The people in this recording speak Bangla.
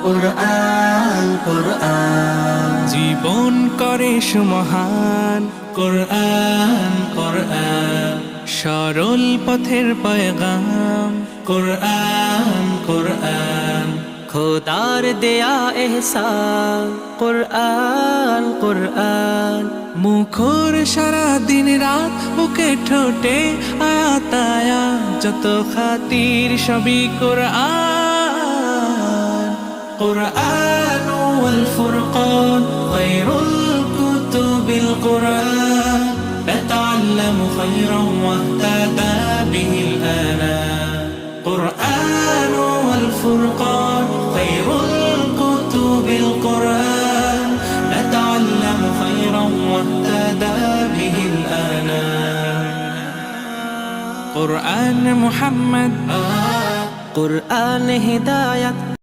কুরআন কুরআন জীবন করে সুমহান কুরআন কুরআন সরল পথের পয়গাম কুরআন কুরআন খোদার দেয়া এহসান কুরআন কুরআন মুখর সারা দিন রাত বুকে ঠোঁটে আয়াত আয়াত যত খাতির সবই কুরআন قرآن والفرقان خير الكتب القرآن نتعلم خيرا واهتدى به الآنام قرآن والفرقان خير الكتب القرآن نتعلم خيرا واهتدى به الآنام قرآن محمد قرآن هداية